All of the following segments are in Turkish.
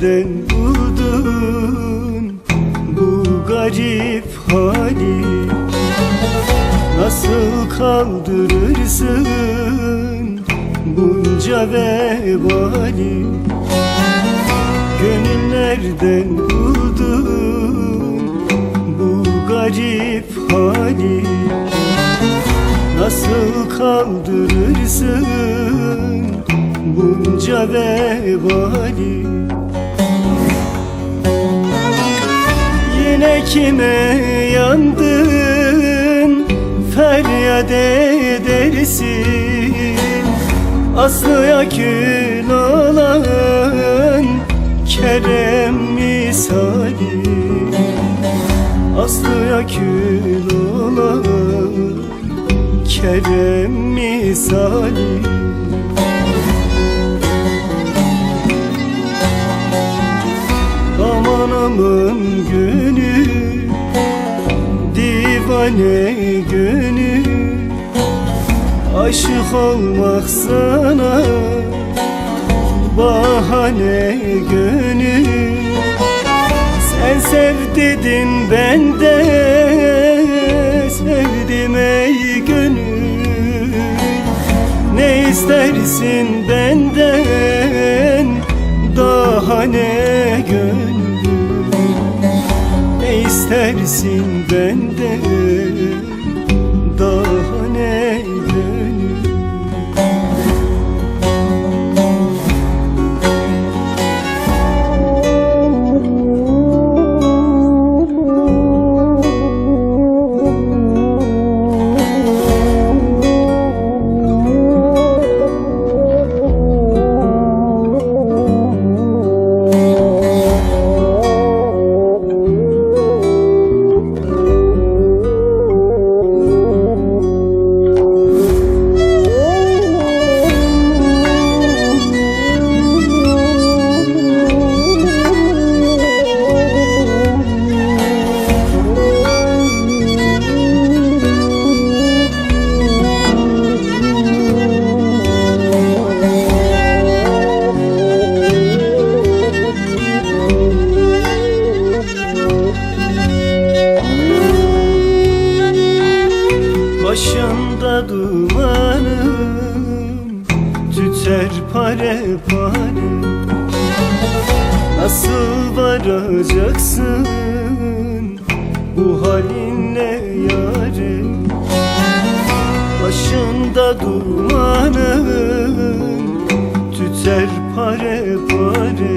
nereden buldun bu garip hali? Nasıl kaldırırsın bunca vebali? Gönül nereden buldun bu garip hali? Nasıl kaldırırsın bunca vebali? Yine kime yandın feryat edersin? Aslıya kül olan Kerem misali, aslıya kül olan Kerem misali. Aman aman gönül, divane gönül, aşık olmak sana bahane gönül. Sen sev dedin ben de sevdim ey gönül. Ne istersin benden daha ne gönül? Ne istersin benden daha ne gönül? Başımda dumanım tüter pare pare. Nasıl varacaksın bu halinle yâre? Başımda dumanım tüter pare pare.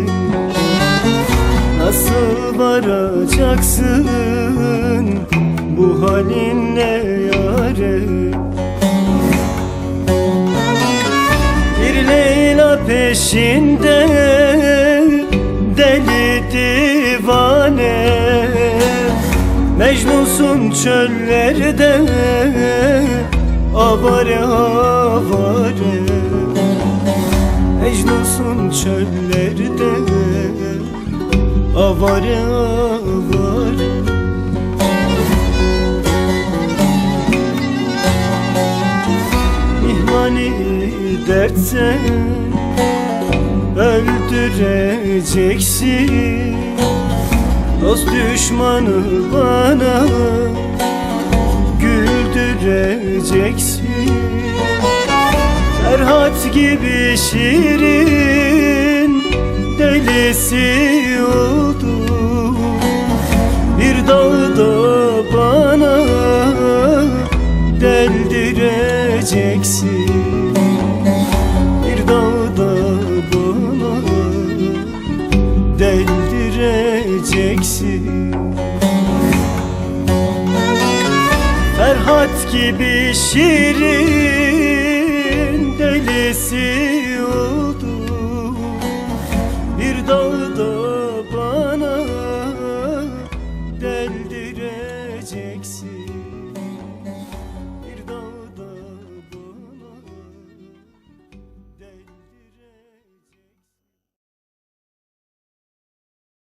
Nasıl varacaksın bu halinle yâre? Bir Leyla peşinde deli divane, Mecnunsun çöllerde avare avare. Mecnunsun çöllerde avare avare. Mihmani dertsen öldüreceksin, dost düşmanı bana güldüreceksin. Ferhat gibi şirin delisi oldum, bir dağda bana deldireceksin. Bir dağda bana deldireceksin. Ferhat gibi şirin delisi oldum, bir dağda